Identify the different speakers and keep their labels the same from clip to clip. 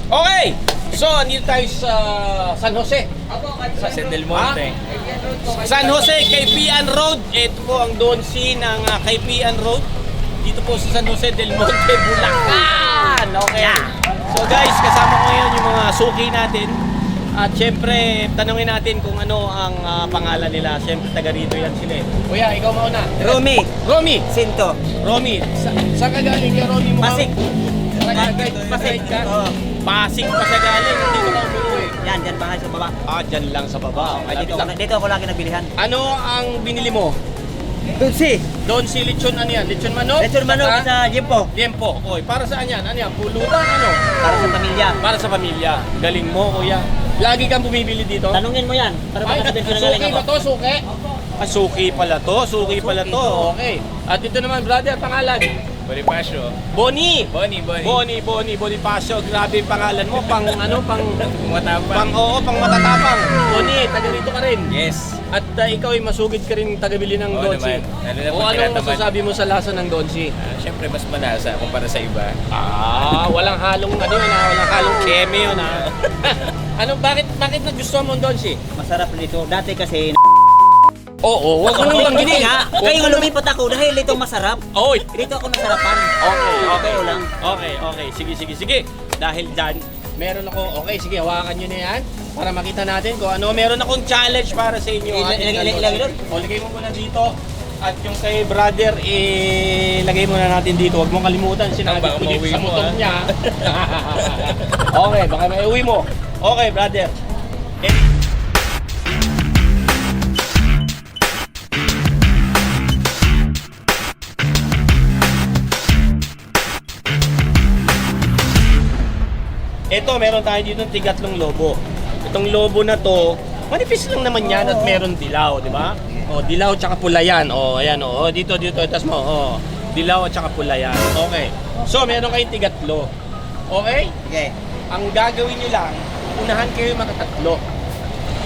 Speaker 1: Okay! So, andito tayo sa San Jose.
Speaker 2: Sa San Del Monte.
Speaker 1: San Jose, Kaipian Road. Ito po ang Donsi ng Kaipian Road. Dito po sa San Jose del Monte, Bulacan. Okay. So guys, kasama ko ngayon yung mga suki natin. At syempre, tanungin natin kung ano ang pangalan nila. Syempre, taga rito yan sila eh. Kuya, ikaw mauna. Romy!
Speaker 3: Sinto.
Speaker 1: Romy, saan ka galing kay Romy mo?
Speaker 3: Pasig.
Speaker 1: Pasig ka? Pasig pa siya galing. Dito ka umuwi.
Speaker 3: Yan, dyan bahay sa baba.
Speaker 1: Dyan lang sa baba.
Speaker 3: Ay, dito ako lagi nabilihan.
Speaker 1: Ano ang binili mo?
Speaker 3: Tutsi.
Speaker 1: Doon si Lechon, ano yan? Lechon manok?
Speaker 3: Lechon manok sa Jimpo.
Speaker 1: Liempo. Oy, para saan yan? Ano yan? Pulutan, ano?
Speaker 3: Para sa pamilya.
Speaker 1: Para sa pamilya. Galing mo, kuya. Lagi kang bumibili dito?
Speaker 3: Tanungin mo yan. Para makasabihin ko na galing
Speaker 1: suki
Speaker 3: ako.
Speaker 1: ba to? Suki? Suki pala to. Suki pala to. Okay. At ito naman, brother, pangalan?
Speaker 2: Bonifacio.
Speaker 1: Boni.
Speaker 2: Boni.
Speaker 1: Bonifacio. Grabe yung pangalan mo. Pang ano, pang
Speaker 2: Matapang.
Speaker 1: pang matatapang. Boni, taga rito ka rin.
Speaker 2: Yes.
Speaker 1: At ikaw ay masugid ka rin tagabili ng
Speaker 2: Oo
Speaker 1: Donsi.
Speaker 2: naman. Lalo na
Speaker 1: O
Speaker 2: pag
Speaker 1: anong
Speaker 2: tinatamad.
Speaker 1: masasabi mo sa lasa ng Donsi?
Speaker 2: Siyempre mas manasa kumpara sa iba.
Speaker 1: Walang halong ano yun walang halong keme yun bakit nagustuhan mo ang Donsi?
Speaker 3: Masarap dito. Dati kasi
Speaker 1: Oo, wag mo nang
Speaker 3: hindi
Speaker 1: banggitin.
Speaker 3: nga. Kaya nga lumipat ako dahil dito masarap.
Speaker 1: Oy.
Speaker 3: Dito ako nasarapan.
Speaker 1: Okay.
Speaker 3: lang.
Speaker 1: Okay. Sige. Dahil dyan, meron ako, okay, sige, hawakan nyo na yan para makita natin kung ano. Meron akong challenge para sa inyo.
Speaker 3: Ilagay doon.
Speaker 1: O, lagay mo muna dito. At yung kay brother, lagay muna natin dito. Huwag mong kalimutan, sinabi
Speaker 2: Baka
Speaker 1: ko dito
Speaker 2: mauwi
Speaker 1: sa
Speaker 2: mo,
Speaker 1: motor niya. Okay, baka may uwi mo. Okay, brother. Ito, meron tayo dito ng tigatlong lobo. Itong lobo na to, manipis lang naman yan at meron dilaw, di ba? O, dilaw tsaka pula yan. O, ayan o. Dito, itas mo. O, dilaw at tsaka pula yan. Okay. So, meron kayong tigatlo. Okay?
Speaker 3: Okay.
Speaker 1: Ang gagawin nyo lang, unahan kayo makatatlo.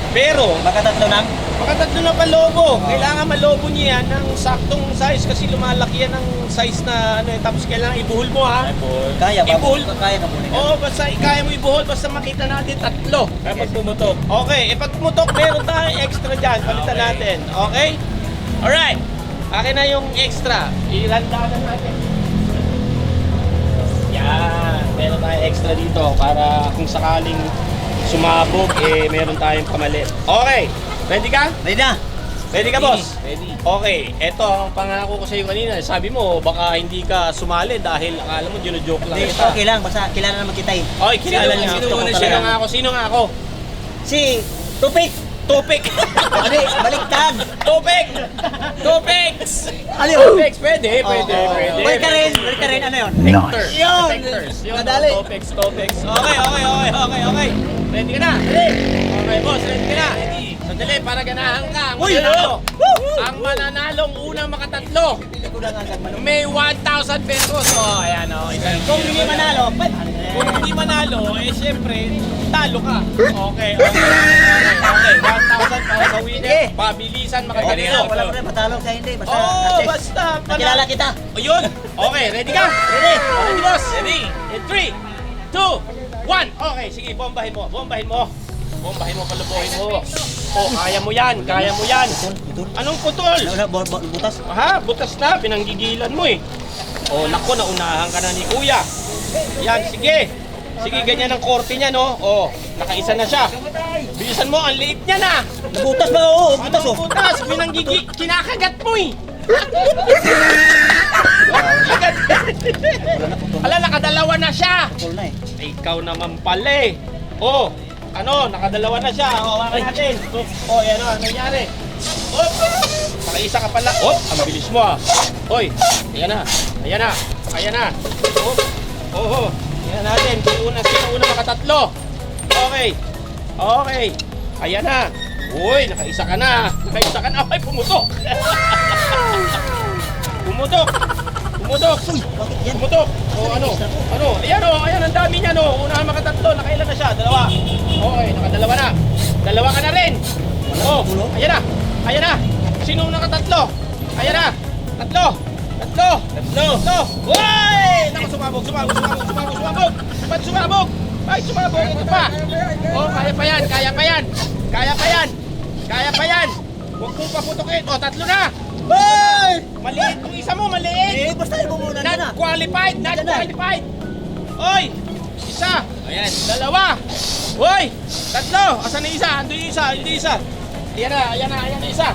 Speaker 1: Pero,
Speaker 3: Makatatlo lang.
Speaker 1: makatatlo na palobo. Kailangan malobo nyo yan ng saktong size kasi lumalaki yan ng size na ano. Tapos kailangan ibuhol mo ha.
Speaker 3: Kaya ba?
Speaker 1: Ibuhol.
Speaker 3: Kaya ka muna.
Speaker 1: Oo, basta kaya mo ibuhol, basta makita natin tatlo.
Speaker 2: Kapag pumutok.
Speaker 1: Okay, pag pumutok, meron tayong extra dyan. Palitan
Speaker 2: Okay.
Speaker 1: natin. Okay? Alright. Akin na yung extra. Ilandanan natin. Yan. Meron tayong extra dito para kung sakaling sumabog, meron tayong pamalit. Okay. Ready ka?
Speaker 3: Ready na.
Speaker 1: Ready ka, boss?
Speaker 2: Ready.
Speaker 1: Okay, eto ang pangako ko sa iyo kanina. Sabi mo, baka hindi ka sumali dahil akala mo joke lang
Speaker 3: Hindi,
Speaker 1: kita.
Speaker 3: okay lang. Basta kilala naman kita eh.
Speaker 1: Okay, kilala niya.
Speaker 2: Sino muna
Speaker 1: Sino
Speaker 2: siya?
Speaker 1: nga ako? Sino nga ako?
Speaker 3: Si Tupik.
Speaker 1: Tupik!
Speaker 3: Ano baliktad.
Speaker 1: Tupik! Tupik!
Speaker 3: Ano yun?
Speaker 1: Tupik! Pwede.
Speaker 3: Balik ka rin. Ano yun?
Speaker 1: Hector.
Speaker 3: Yun.
Speaker 1: Hectors. Yun,
Speaker 3: Nadali.
Speaker 1: Tupix. Okay. Ready ka na? Okay, boss. Ready ka na? Sandali, para ganahan ka. Ang mananalong unang makatatlo. May 1,000 pesos. Oh, ayan o.
Speaker 3: Kung hindi manalo,
Speaker 1: Kung hindi manalo, syempre, talo ka. Okay. 1,000 para sa winner.
Speaker 3: Sige.
Speaker 1: Pabilisan
Speaker 3: okay
Speaker 1: makatatlo.
Speaker 3: na. Wala problema. Matalo sa hindi. Basta,
Speaker 1: Basta.
Speaker 3: nakilala kita.
Speaker 1: Ayun. Okay, ready ka?
Speaker 3: Ready.
Speaker 1: Ready, boss? Ready. In 3, 2, 1. Okay, sige, bombahin mo. Bombahin mo, palubuhin mo. Oh, kaya mo yan. Anong putol?
Speaker 3: Butas.
Speaker 1: Ha, butas na. Pinanggigilan mo eh. Oh, nako, naunahan ka na ni kuya. Yan, sige. Sige, ganyan ang korte niya, no? Oh, nakaisa na siya. Bilisan mo, ang liit niya na.
Speaker 3: Butas ba? Oo, butas
Speaker 1: Anong
Speaker 3: oh.
Speaker 1: butas? Kinakagat mo eh. Ala, nakadalawa na siya.
Speaker 3: Putol na eh.
Speaker 1: Ikaw naman pala eh. Oh, nakadalawa na siya. O, hawakan natin. Oh, yan o, ano nangyari? Oh, nakaisa ka pala. Oh, ang bilis mo ah. Hoy, ayan na. Oh. Ayan natin. Sino una makatatlo? Okay. Ayan na. Uy, nakaisa ka na. Ay, pumutok. Pumutok. Oh, ano? Ayan ang dami niya, no? Unahan makatatlo, nakailan na siya? Dalawa. Okay, nakadalawa na. Dalawa ka na rin. Oh, ayan na. Sino nakatatlo? Ayan na. Tatlo. Uy! Naku, sumabog. Ba't sumabog? Ay, sumabog. Ito pa. Oh, kaya pa yan. Kaya pa yan. Kaya pa yan. Kaya pa yan. Huwag mo paputukin. O, tatlo na.
Speaker 3: Hoy!
Speaker 1: Maliit yung isa mo, maliit.
Speaker 3: Eh, basta ibumunan ka na.
Speaker 1: Not qualified. Not
Speaker 3: Nandiyan na.
Speaker 1: qualified. Oy, isa.
Speaker 2: Ayan.
Speaker 1: Dalawa. Hoy, tatlo. Asan na isa? Ando yung isa. Ando yung isa. Ayan na, ayan na, ayan na isa.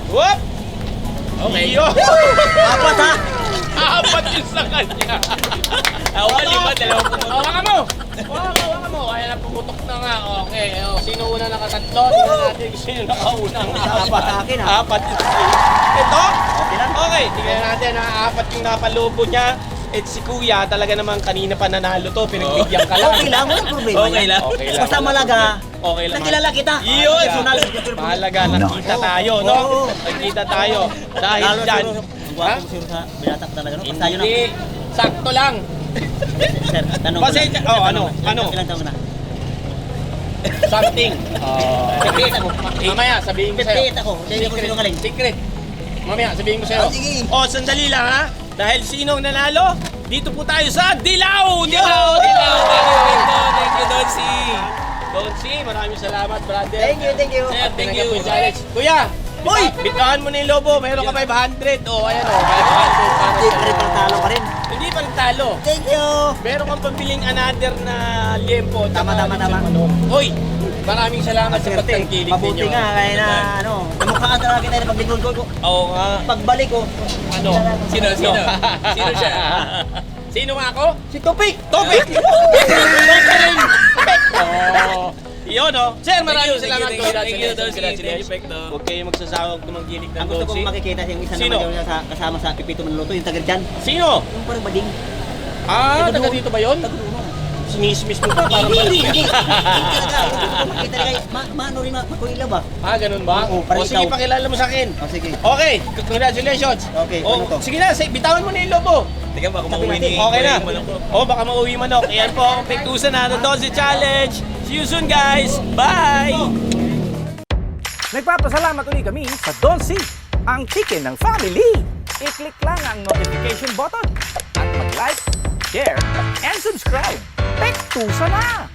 Speaker 1: Whoop.
Speaker 2: Okay.
Speaker 1: Yo.
Speaker 3: Apat ha?
Speaker 1: Apat yung sa kanya.
Speaker 2: Awal, lima, dalawang pumutok.
Speaker 1: Hawakan mo. Hawakan mo. Ayan na, pumutok na nga. Okay. Oh, sino una nakatatlo? Tingnan natin kung sino nakaunang
Speaker 3: Apat sa akin, ha?
Speaker 1: Apat yung ito?
Speaker 3: Okay lang.
Speaker 1: Okay, tingnan natin na apat yung napalubo niya. At si Kuya, talaga naman kanina pa nanalo to. Pinagbigyan ka lang.
Speaker 3: Okay lang, walang problema.
Speaker 2: Okay lang.
Speaker 1: Okay lang.
Speaker 3: Basta malaga.
Speaker 1: Okay lang.
Speaker 3: Nakilala kita.
Speaker 1: Yun!
Speaker 3: Personal.
Speaker 1: Mahalaga, nakita tayo, no?
Speaker 3: Oo.
Speaker 1: Nakita tayo. Dahil
Speaker 3: Lalo
Speaker 1: dyan.
Speaker 3: siguro, ang gwapo mo siguro sa binatak talaga, no? Basta yun, no?
Speaker 1: Hindi. Sakto lang.
Speaker 3: Sir, tanong ko
Speaker 1: Pasensya-
Speaker 3: lang.
Speaker 1: oh,
Speaker 3: Tanong
Speaker 1: ano?
Speaker 3: ko.
Speaker 1: Ano?
Speaker 3: Ilang taon ka na?
Speaker 1: Something.
Speaker 3: Secret ako.
Speaker 1: Mamaya, sabihin ko sa'yo.
Speaker 3: Secret ako. Hindi ako sinungaling.
Speaker 1: Secret. Mamaya, sabihin ko sa'yo.
Speaker 3: Oh, sige.
Speaker 1: Oh, sandali lang, ha? Dahil sinong nanalo? Dito po tayo sa Dilaw! Dilaw!
Speaker 2: Dilaw, thank you, Donsi.
Speaker 1: Donsi, maraming salamat, brother.
Speaker 3: Thank you, thank you.
Speaker 2: Sir, thank you.
Speaker 1: Challenge. Kuya!
Speaker 3: Uy!
Speaker 1: Bitahan mo na yung lobo. Meron ka 500. Oh, ayan oh. 500 para
Speaker 3: Hindi
Speaker 1: sa-
Speaker 3: pa rin pantalo pa rin.
Speaker 1: Hindi pang talo.
Speaker 3: Thank you.
Speaker 1: Meron kang pambiling another na liempo.
Speaker 3: Tama.
Speaker 1: Hoy! Maraming salamat sa
Speaker 3: Swerte.
Speaker 1: pagtangkilik
Speaker 3: Mabuti
Speaker 1: ninyo.
Speaker 3: nga, kaya na, ano, namukhaan talaga kita na paglingkod ko.
Speaker 1: Oo nga.
Speaker 3: Pagbalik ko.
Speaker 1: Ano?
Speaker 2: Sino? Sino siya?
Speaker 1: Sino nga ako?
Speaker 3: Si Topik!
Speaker 1: Topik! Oh. Yun oh. Sir, maraming salamat.
Speaker 2: Thank you, Donsi. Thank you, Pekto.
Speaker 1: Huwag kayong magsasawag tumanggilik ng
Speaker 3: Ang gusto
Speaker 1: Donsi.
Speaker 3: kong makikita yung isa
Speaker 1: Sino?
Speaker 3: naman yun kasama sa Pipito Manluto, yung taga dyan.
Speaker 1: Sino?
Speaker 3: Yung parang bading.
Speaker 1: Ah, taga dito ba yun?
Speaker 3: Taga doon.
Speaker 1: Sinismis mo pa, parang
Speaker 3: Hindi.
Speaker 1: balik.
Speaker 3: Talaga, makita talaga, maano rin makuila ba?
Speaker 1: Ah, ganun ba?
Speaker 3: Oo, parang
Speaker 1: O sige,
Speaker 3: ikaw.
Speaker 1: pakilala mo sa akin.
Speaker 3: O sige.
Speaker 1: Okay, congratulations.
Speaker 3: Okay,
Speaker 1: O,
Speaker 3: ano to?
Speaker 1: sige na, bitawan mo na yung lobo.
Speaker 2: Teka, baka mauwi ni...
Speaker 1: Okay na.
Speaker 2: Manok.
Speaker 1: O, baka mauwi manok. Ayan po ang pektusan na ng Donsi Challenge. See you soon, guys. Bye!
Speaker 4: Nagpapasalamat ulit kami sa Donsi, ang chicken ng family. I-click lang ang notification button at mag-like, share, and subscribe. Pektusa na!